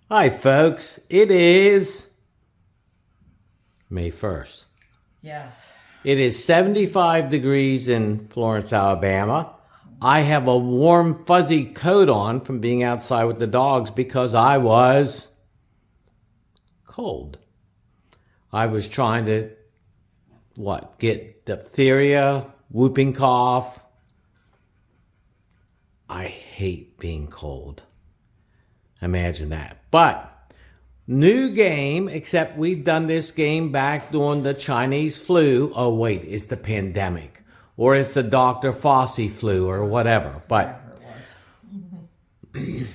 Hi, folks. It is May 1st. Yes. It is 75 degrees in Florence, Alabama. I have a warm, fuzzy coat on from being outside with the dogs because I was cold. I was trying to, get diphtheria, whooping cough. I hate being cold. Imagine that. But new game, except we've done this game back during the Chinese flu. Oh, wait, it's the pandemic. Or it's the Dr. Fossey flu or whatever. But Whatever it was.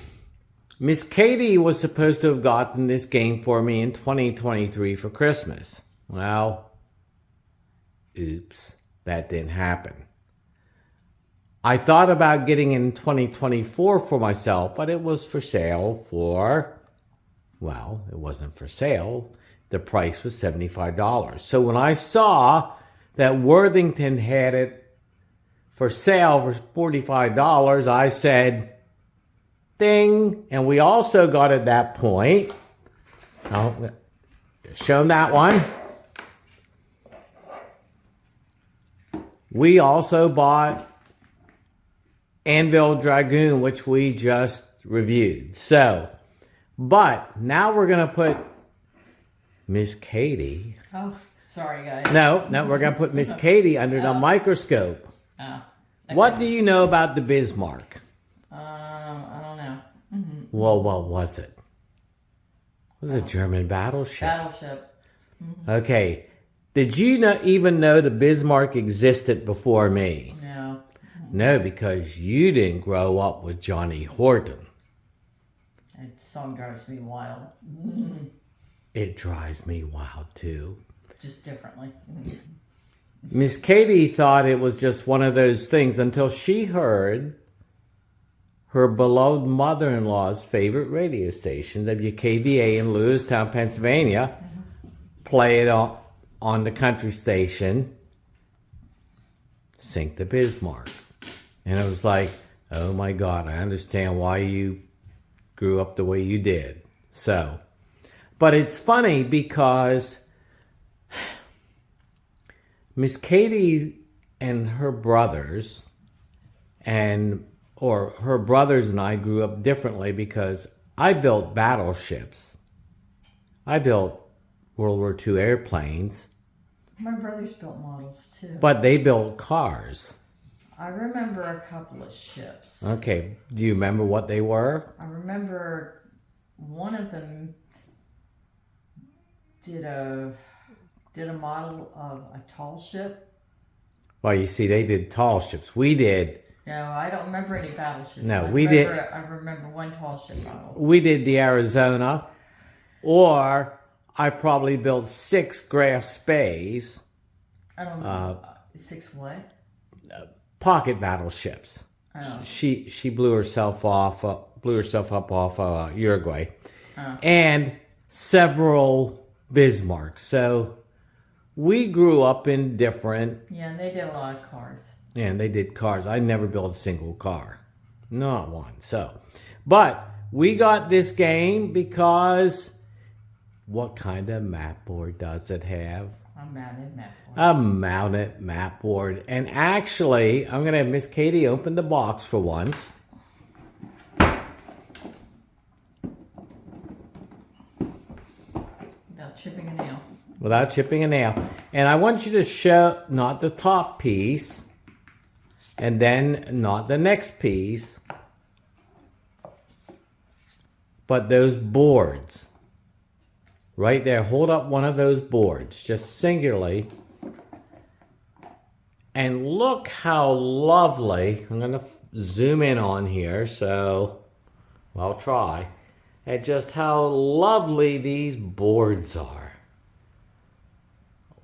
Miss Katie was supposed to have gotten this game for me in 2023 for Christmas. Well, oops, that didn't happen. I thought about getting in 2024 for myself, but it was for sale it wasn't for sale. The price was $75. So when I saw that Worthington had it for sale for $45, I said, ding. And we also got at that point, show them that one. We also bought Anvil Dragoon, which we just reviewed. But now we're going to put Miss Katie. Oh, sorry, guys. No, we're going to put Miss Katie under the microscope. Oh. Okay. What do you know about the Bismarck? I don't know. Mm-hmm. Well, what was it? It was a German battleship. Battleship. Mm-hmm. Okay. Did you even know the Bismarck existed before me? No. No, because you didn't grow up with Johnny Horton. That song drives me wild. It drives me wild, too. Just differently. Miss Katie thought it was just one of those things until she heard her beloved mother-in-law's favorite radio station, WKVA in Lewistown, Pennsylvania, play it on the country station, Sink the Bismarck. And it was like, oh my God, I understand why you grew up the way you did. But it's funny because Miss Katie and her brothers or her brothers and I grew up differently because I built battleships. I built World War II airplanes. My brothers built models, too. But they built cars. I remember a couple of ships. Okay. Do you remember what they were? I remember one of them did a model of a tall ship. Well, you see, they did tall ships. We did. No, I don't remember any battleships. No, I remember one tall ship model. We did the Arizona. Or I probably built 6 Graf Spays. I don't know. 6 what? Pocket battleships. Oh. She blew herself up off Uruguay, and several Bismarcks. So we grew up in different. Yeah, and they did a lot of cars. And they did cars. I never built a single car, not one. But we got this game because what kind of map board does it have? A mounted map board. A mounted map board. And actually, I'm going to have Miss Katie open the box for once. Without chipping a nail. Without chipping a nail. And I want you to show not the top piece, and then not the next piece, but those boards. Right there. Hold up one of those boards, just singularly. And look how lovely, I'm going to zoom in on here, so I'll try, at just how lovely these boards are.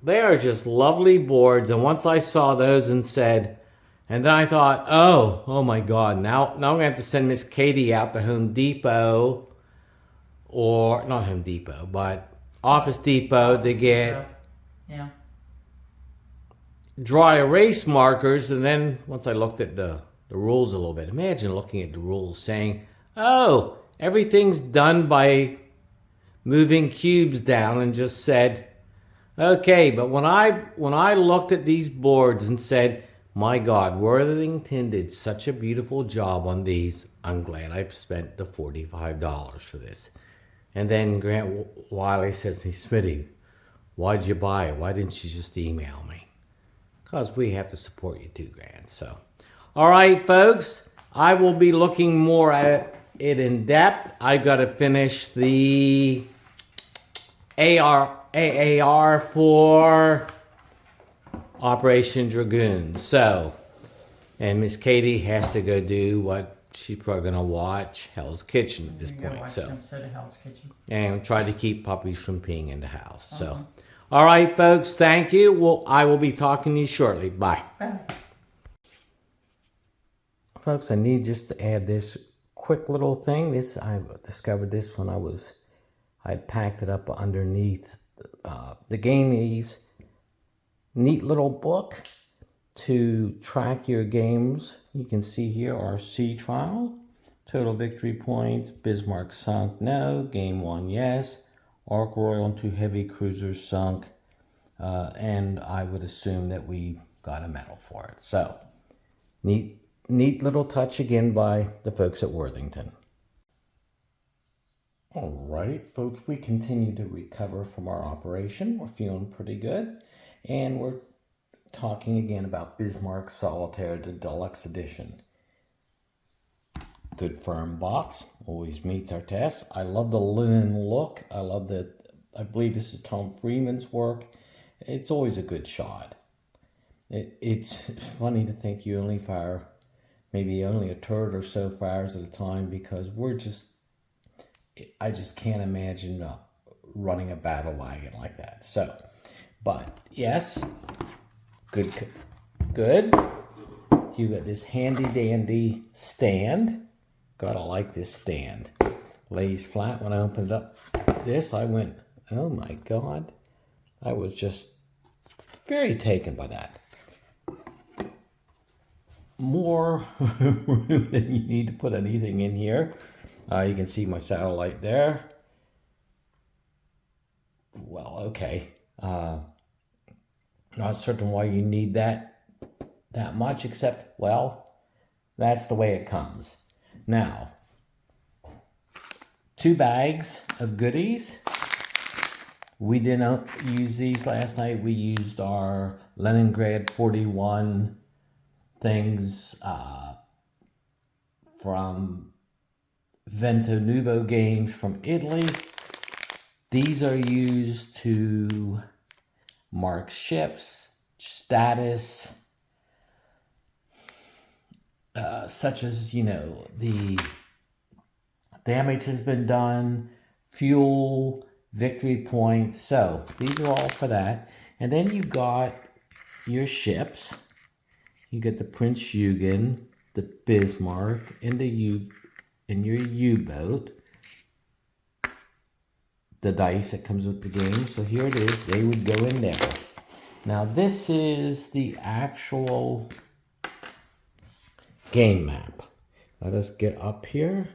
They are just lovely boards, and once I saw those and then I thought, oh my God, now I'm going to have to send Miss Katie out to Home Depot, or not Home Depot, but Office Depot to get dry erase markers. And then once I looked at the rules a little bit, imagine looking at the rules saying, oh, everything's done by moving cubes down and just said, okay, but when I looked at these boards and said, my God, Worthington did such a beautiful job on these. I'm glad I spent the $45 for this. And then Grant Wiley says to me, Smitty, why'd you buy it? Why didn't you just email me? Because we have to support you too, Grant. So, all right, folks, I will be looking more at it in depth. I've got to finish the AAR for Operation Dragoon. So, and Miss Katie has to go do what she's probably going to watch, Hell's Kitchen at this point. So, Hell's Kitchen. and try to keep puppies from peeing in the house. So, all right, folks, thank you. Well, I will be talking to you shortly. Bye. Bye. Folks, I need just to add this quick little thing. I discovered this when I packed it up underneath the Gamies. Neat little book to track your games. You can see here our sea trial, total victory points, Bismarck sunk, no, game 1, yes, Ark Royal and 2 heavy cruisers sunk, and I would assume that we got a medal for it. So, neat little touch again by the folks at Worthington. All right, folks, we continue to recover from our operation. We're feeling pretty good. And we're talking again about Bismarck Solitaire, the Deluxe Edition. Good firm box, always meets our test. I love the linen look. I believe this is Tom Freeman's work. It's always a good shot. It's funny to think you only fire maybe only a turret or so fires at a time, because I just can't imagine running a battle wagon like that. So, but yes, good. You got this handy dandy stand. Gotta like this stand. Lays flat. When I opened up this, I went, oh my God. I was just very taken by that. More room than you need to put anything in here. You can see my satellite there. Well, okay. Not certain why you need that much, except, well, that's the way it comes. Now, 2 bags of goodies. We didn't use these last night. We used our Leningrad 41 things from Vento Nuovo Games from Italy. These are used to mark ships, status, such as, the damage has been done, fuel, victory points. So these are all for that. And then you got your ships. You get the Prinz Eugen, the Bismarck, and your U-boat. The dice that comes with the game. So here it is. They would go in there. Now this is the actual game map. Let us get up here.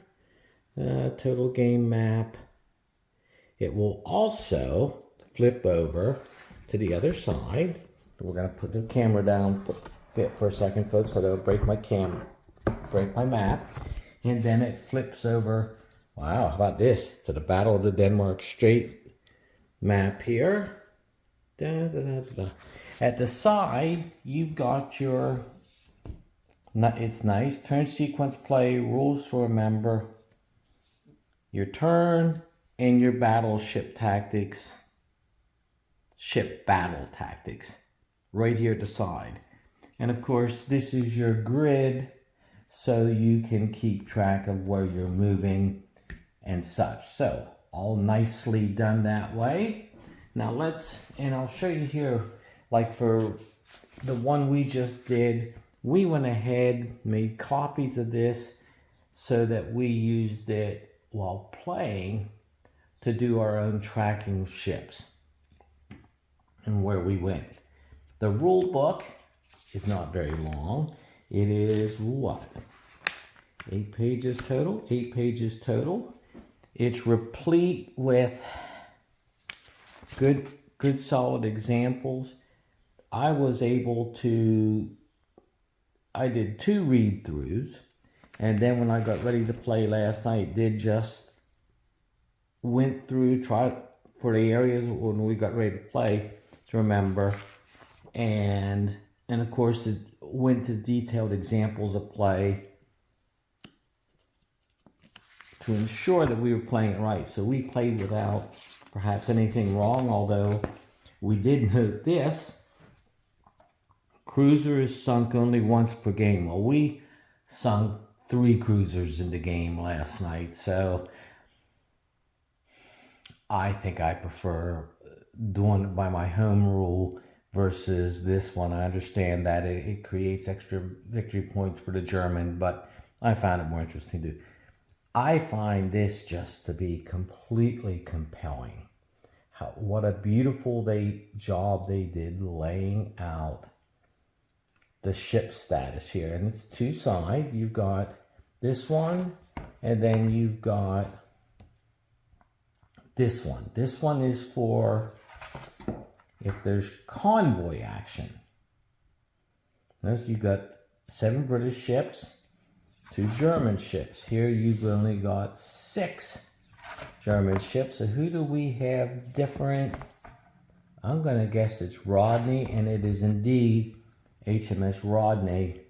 Total game map. It will also flip over to the other side. We're going to put the camera down for a second, folks, so don't break my map. And then it flips over. Wow, how about this? To the Battle of the Denmark Strait map here. At the side, you've got your, it's nice, turn sequence play, rules to remember, your turn, and your battleship tactics, ship battle tactics, right here at the side. And of course, this is your grid, so you can keep track of where you're moving and such. So all nicely done that way. Now I'll show you here, like for the one we just did, we went ahead, made copies of this so that we used it while playing to do our own tracking ships and where we went. The rule book is not very long. It is what? 8 pages total. 8 pages total. It's replete with good solid examples. I did 2 read-throughs, and then when I got ready to play last night, went through, tried for the areas when we got ready to play to remember, and of course it went to detailed examples of play to ensure that we were playing it right. So we played without perhaps anything wrong, although we did note this: cruiser is sunk only once per game. Well, we sunk 3 cruisers in the game last night, so I think I prefer doing it by my home rule versus this one. I understand that it creates extra victory points for the German, but I found it more interesting to. I find this just to be completely compelling. What a beautiful job they did laying out the ship status here. And it's 2 sides. You've got this one, and then you've got this one. This one is for if there's convoy action. Notice you've got 7 British ships, 2 German ships. Here you've only got 6 German ships. So who do we have different? I'm going to guess it's Rodney, and it is indeed HMS Rodney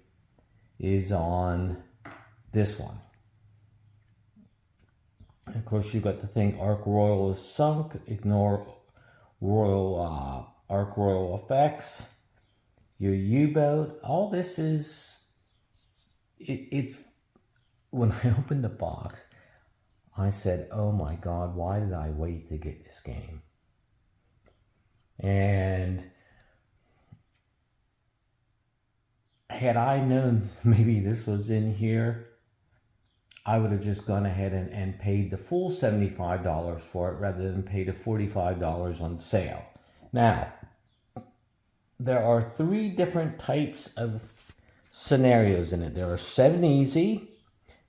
is on this one. And of course, you've got the thing Ark Royal is sunk. Ignore Ark Royal effects. Your U-boat. All this is it. When I opened the box, I said, "Oh my God, why did I wait to get this game?" And had I known maybe this was in here, I would have just gone ahead and paid the full $75 for it rather than pay the $45 on sale. Now, there are 3 different types of scenarios in it. There are 7 easy,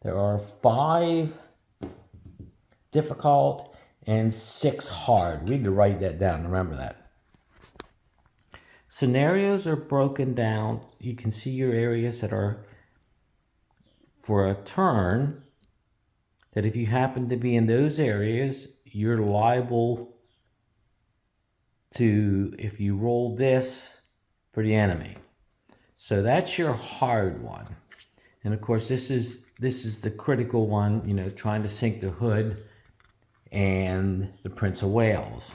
there are 5 difficult, and 6 hard. We need to write that down, remember that. Scenarios are broken down. You can see your areas that are for a turn, that if you happen to be in those areas, you're liable to, if you roll this, for the enemy. So that's your hard one. And of course, this is the critical one, you know, trying to sink the Hood and the Prince of Wales.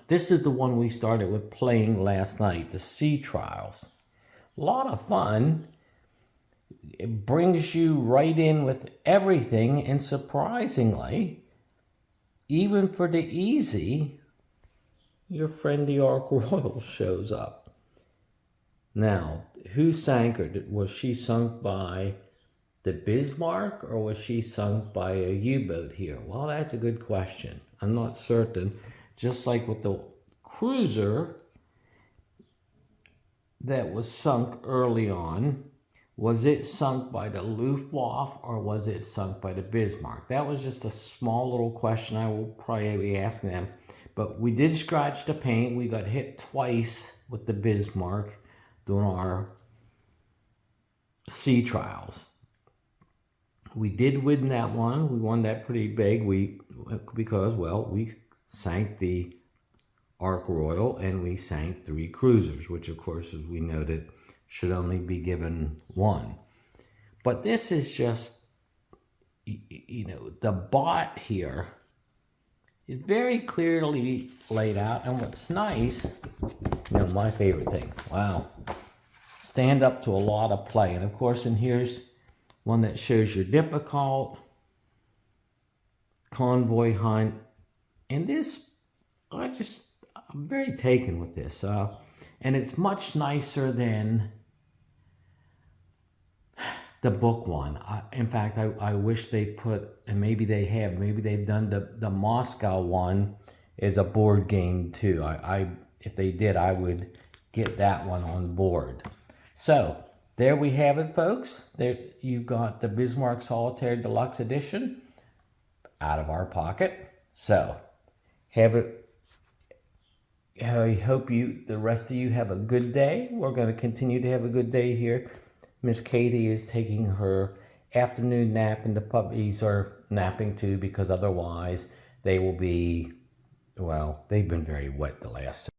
This is the one we started with playing last night, the Sea Trials. A lot of fun. It brings you right in with everything, and surprisingly, even for the easy, your friend the Ark Royal shows up. Now, who sank her? Was she sunk by the Bismarck, or was she sunk by a U-boat here? Well, that's a good question. I'm not certain. Just like with the cruiser that was sunk early on, was it sunk by the Luftwaffe or was it sunk by the Bismarck? That was just a small little question I will probably be asking them. But we did scratch the paint. We got hit twice with the Bismarck during our sea trials. We did win that one. We won that pretty big. Because we sank the Ark Royal and we sank 3 cruisers, which of course, as we noted, should only be given 1. But this is just, you know, the bot here is very clearly laid out. And what's nice, you know, my favorite thing, wow, stand up to a lot of play. And of course, and here's one that shows your difficult, convoy hunt. And this, I'm very taken with this. And it's much nicer than the book one. In fact, I wish they put, and maybe they've done the Moscow one as a board game too. If they did, I would get that one on board. So, there we have it, folks. There you've got the Bismarck Solitaire Deluxe Edition out of our pocket. So have it. I hope the rest of you have a good day. We're going to continue to have a good day here. Miss Katie is taking her afternoon nap, and the puppies are napping too, because otherwise they will be, well, they've been very wet the last